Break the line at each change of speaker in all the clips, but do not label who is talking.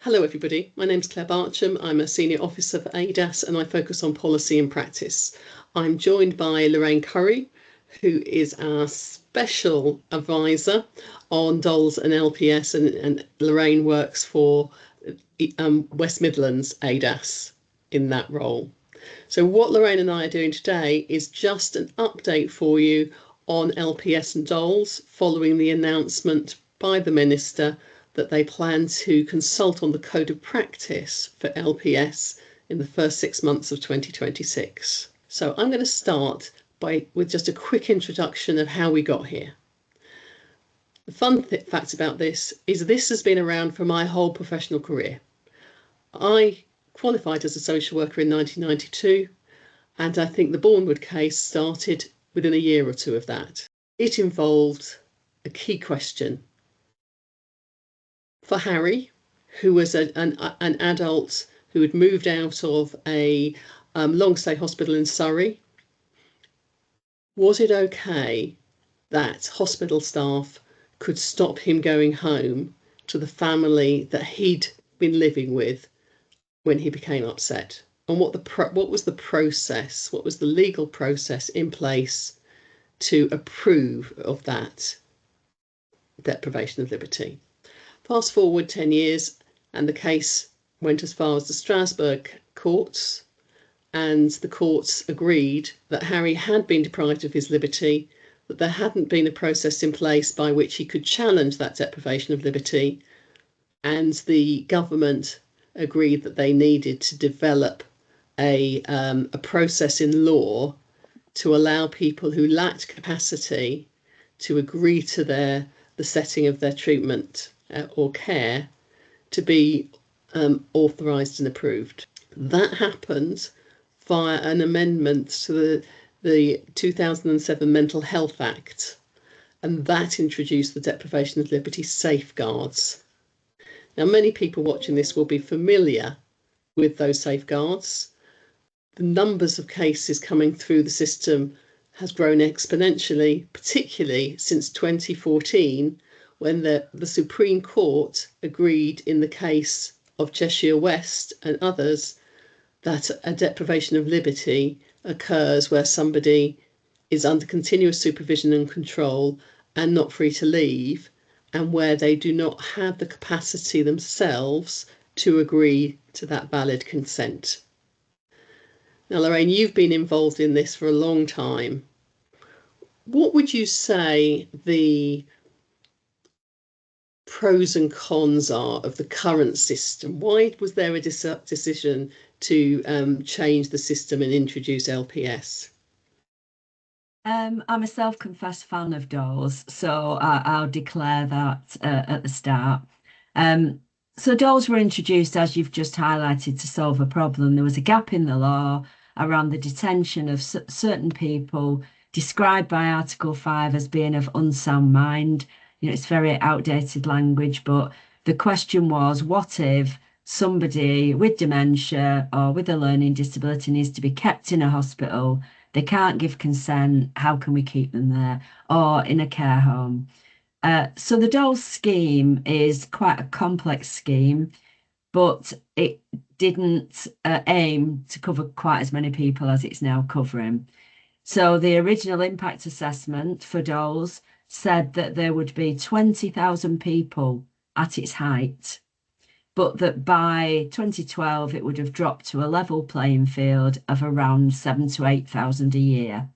Hello everybody, my name's Claire Barcham. I'm a Senior Officer for ADAS and I focus on policy and practice. I'm joined by Lorraine Curry, who is our Special Advisor on DoLS and LPS, and Lorraine works for West Midlands ADAS in that role. So what Lorraine and I are doing today is just an update for you on LPS and DoLS following the announcement by the Minister that they plan to consult on the code of practice for LPS in the first 6 months of 2026. So I'm going to start with just a quick introduction of how we got here. The fun fact about this is this has been around for my whole professional career. I qualified as a social worker in 1992, and I think the Bournemouth case started within a year or two of that. It involved a key question. For Harry, who was an adult who had moved out of a long stay hospital in Surrey, was it okay that hospital staff could stop him going home to the family that he'd been living with when he became upset? And what was the process, what was the legal process in place to approve of that deprivation of liberty? Fast forward 10 years and the case went as far as the Strasbourg courts, and the courts agreed that Harry had been deprived of his liberty, that there hadn't been a process in place by which he could challenge that deprivation of liberty, and the government agreed that they needed to develop a process in law to allow people who lacked capacity to agree to the setting of their treatment or care to be authorised and approved. That happened via an amendment to the 2007 Mental Health Act, and that introduced the deprivation of liberty safeguards. Now, many people watching this will be familiar with those safeguards. The numbers of cases coming through the system has grown exponentially, particularly since 2014, when the Supreme Court agreed in the case of Cheshire West and others that a deprivation of liberty occurs where somebody is under continuous supervision and control and not free to leave, and where they do not have the capacity themselves to agree to that valid consent. Now, Lorraine, you've been involved in this for a long time. What would you say the pros and cons are of the current system? Why was there a decision to change the system and introduce LPS?
I'm a self-confessed fan of DoLS, so I'll declare that at the start. So DoLS were introduced, as you've just highlighted, to solve a problem. There was a gap in the law around the detention of certain people described by Article 5 as being of unsound mind. You know, it's very outdated language, but the question was, what if somebody with dementia or with a learning disability needs to be kept in a hospital? They can't give consent. How can we keep them there? Or in a care home? So the DoLS scheme is quite a complex scheme, but it didn't aim to cover quite as many people as it's now covering. So the original impact assessment for DoLS said that there would be 20,000 people at its height, but that by 2012 it would have dropped to a level playing field of around 7,000 to 8,000 a year.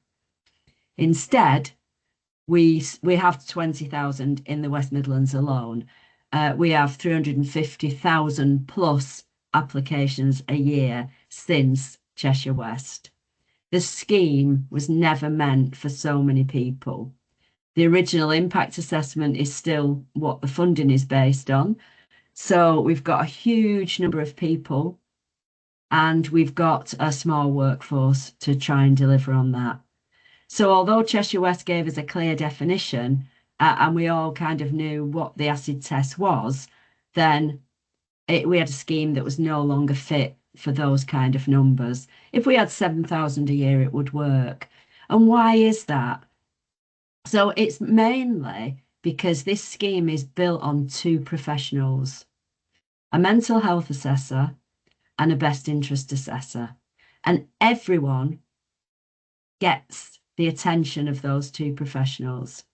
Instead, we have 20,000 in the West Midlands alone. We have 350,000 plus applications a year since Cheshire West. The scheme was never meant for so many people. The original impact assessment is still what the funding is based on. So we've got a huge number of people and we've got a small workforce to try and deliver on that. So although Cheshire West gave us a clear definition and we all kind of knew what the acid test was, then we had a scheme that was no longer fit for those kind of numbers. If we had 7,000 a year, it would work. And why is that? So it's mainly because this scheme is built on two professionals. a mental health assessor, and a best interest assessor. And everyone gets the attention of those two professionals.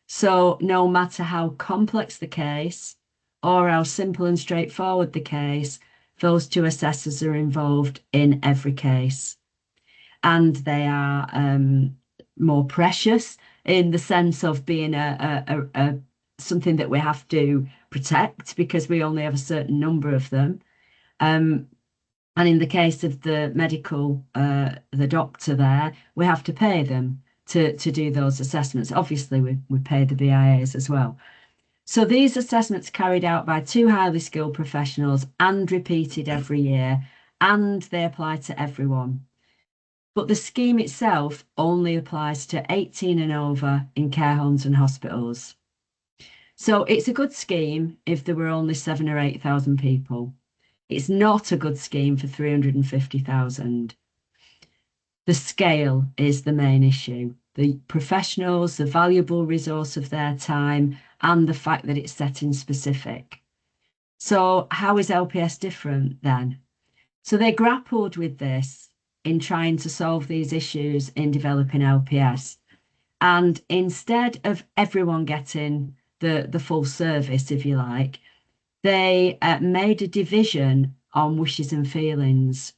So no matter how complex the case or how simple and straightforward the case, those two assessors are involved in every case. And they are more precious in the sense of being a something that we have to protect because we only have a certain number of them. And in the case of the medical, the doctor there, we have to pay them to do those assessments. Obviously, we pay the BIAs as well. So these assessments carried out by two highly skilled professionals and repeated every year, and they apply to everyone. But the scheme itself only applies to 18 and over in care homes and hospitals. So it's a good scheme if there were only 7,000 or 8,000 people. It's not a good scheme for 350,000. The scale is the main issue. The professionals, the valuable resource of their time, and the fact that it's setting specific. So how is LPS different then? So they grappled with this in trying to solve these issues in developing LPS. And instead of everyone getting the full service, if you like, they made a division on wishes and feelings.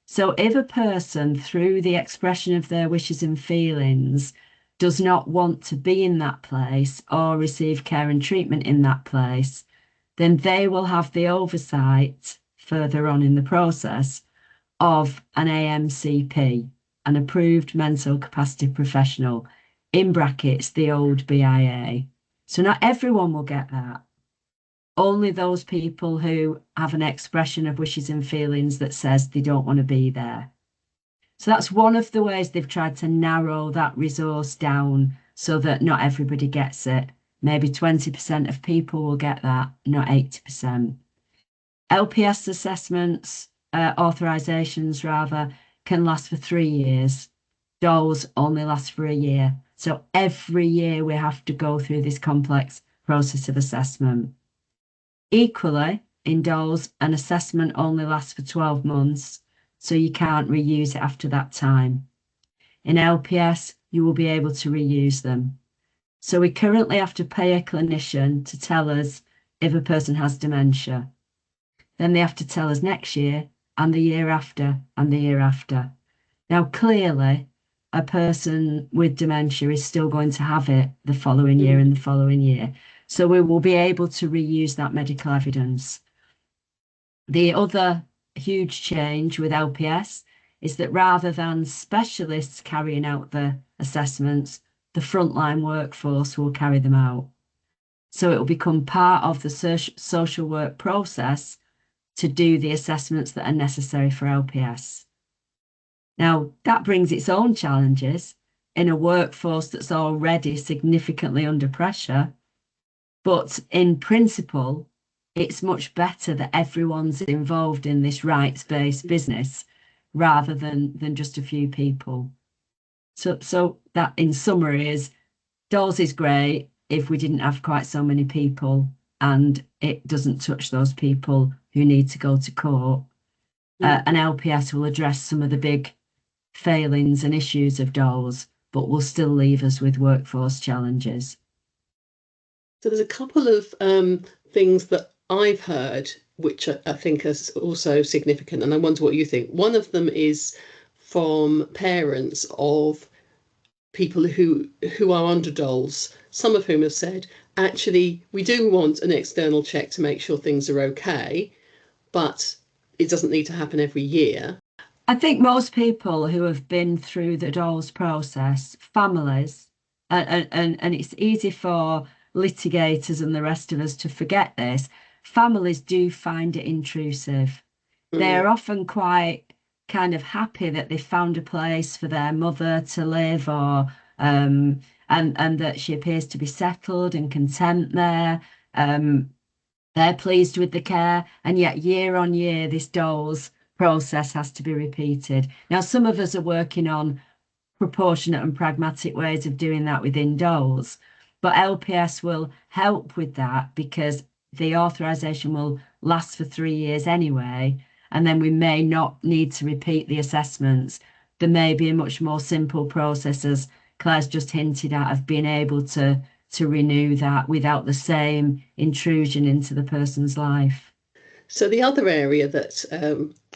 So if a person, through the expression of their wishes and feelings, does not want to be in that place or receive care and treatment in that place, then they will have the oversight further on in the process of an AMCP, an approved mental capacity professional, in brackets, the old BIA. So not everyone will get that. Only those people who have an expression of wishes and feelings that says they don't want to be there. So that's one of the ways they've tried to narrow that resource down so that not everybody gets it. Maybe 20% of people will get that, not 80%. LPS assessments, authorisations rather, can last for 3 years. DoLS only lasts for a year. So every year we have to go through this complex process of assessment. Equally, in DoLS, an assessment only lasts for 12 months, so you can't reuse it after that time. In LPS, you will be able to reuse them. So we currently have to pay a clinician to tell us if a person has dementia. Then they have to tell us next year and the year after and the year after. Now, clearly, a person with dementia is still going to have it the following year and the following year. So we will be able to reuse that medical evidence. The other huge change with LPS is that rather than specialists carrying out the assessments, the frontline workforce will carry them out. So it will become part of the social work process to do the assessments that are necessary for LPS. Now, that brings its own challenges in a workforce that's already significantly under pressure. But in principle, it's much better that everyone's involved in this rights-based business rather than just a few people. So that in summary is DoLS is great if we didn't have quite so many people and it doesn't touch those people who need to go to court. And LPS will address some of the big failings and issues of DoLS, but will still leave us with workforce challenges.
So there's a couple of things that I've heard, which I think are also significant, and I wonder what you think. One of them is from parents of people who are under DoLS, some of whom have said, actually, we do want an external check to make sure things are okay, but it doesn't need to happen every year.
I think most people who have been through the DoLS process, families, and it's easy for litigators and the rest of us to forget this, families do find it intrusive. They're often quite kind of happy that they found a place for their mother to live, or and that she appears to be settled and content there. They're pleased with the care, and yet year on year this DoLS process has to be repeated. Now, some of us are working on proportionate and pragmatic ways of doing that within DoLS, but LPS will help with that because the authorization will last for 3 years anyway, and then we may not need to repeat the assessments. There may be a much more simple process, as Claire's just hinted at, of being able to renew that without the same intrusion into the person's life.
So the other area that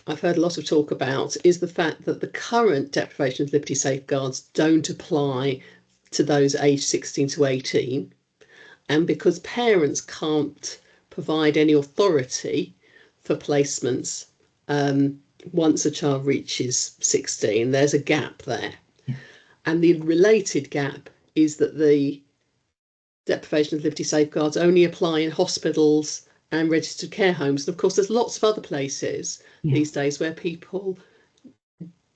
I've heard a lot of talk about is the fact that the current deprivation of liberty safeguards don't apply to those aged 16 to 18. And because parents can't provide any authority for placements once a child reaches 16, there's a gap there.
Yeah.
And the related gap is that the deprivation of liberty safeguards only apply in hospitals and registered care homes. And of course, there's lots of other places these days where people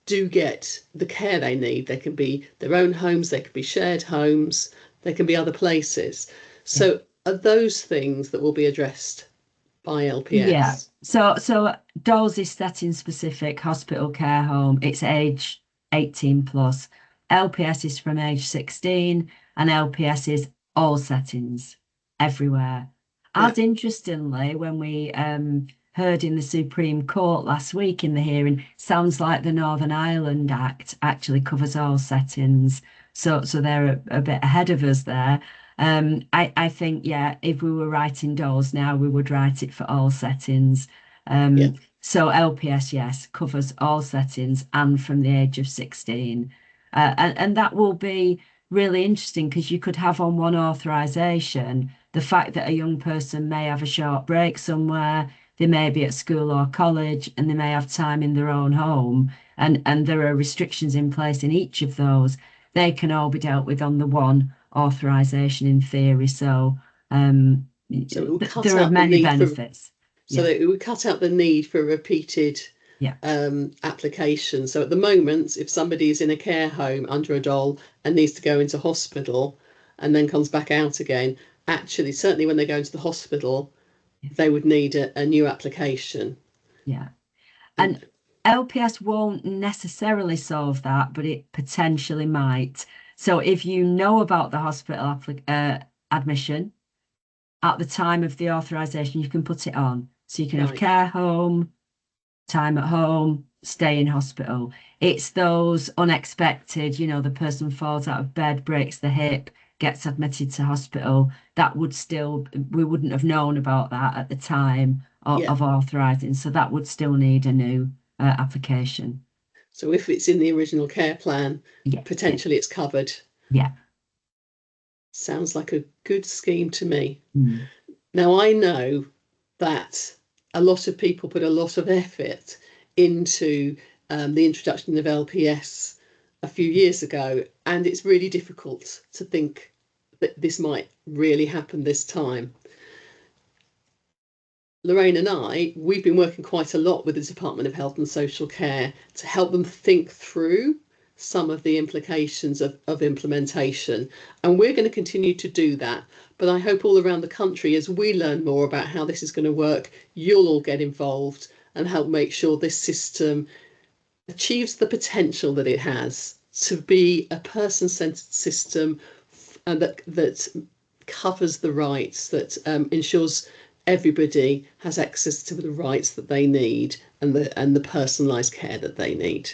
do get the care they need. They can be their own homes, they can be shared homes, they can be other places. So are those things that will be addressed by LPS?
Yeah. So DoLS is setting specific, hospital care home, it's age 18 plus. LPS is from age 16, and LPS is all settings everywhere. As interestingly, when we heard in the Supreme Court last week in the hearing, sounds like the Northern Ireland Act actually covers all settings. So they're a bit ahead of us there. I think, yeah, if we were writing DoLS now, we would write it for all settings. So LPS, yes, covers all settings and from the age of 16. And that will be really interesting, because you could have on one authorization the fact that a young person may have a short break somewhere, they may be at school or college, and they may have time in their own home, and there are restrictions in place in each of those. They can all be dealt with on the one authorization in theory. So there are many benefits.
So that it would cut out the need for repeated application. So at the moment, if somebody is in a care home under a DoL and needs to go into hospital and then comes back out again, actually, certainly when they go into the hospital, they would need a new application.
Yeah. And LPS won't necessarily solve that, but it potentially might. So if you know about the hospital admission at the time of the authorization, you can put it on. So you can have care home, time at home, stay in hospital. It's those unexpected, the person falls out of bed, breaks the hip, gets admitted to hospital. That would still, we wouldn't have known about that at the time of authorizing. So that would still need a new application.
So if it's in the original care plan, potentially it's covered.
Yeah.
Sounds like a good scheme to me. Now, I know that a lot of people put a lot of effort into the introduction of LPS a few years ago, and it's really difficult to think that this might really happen this time. Lorraine and we've been working quite a lot with the Department of Health and Social Care to help them think through some of the implications of implementation. And we're going to continue to do that. But I hope all around the country, as we learn more about how this is going to work, you'll all get involved and help make sure this system achieves the potential that it has to be a person-centred system and that covers the rights, that ensures everybody has access to the rights that they need and the personalised care that they need.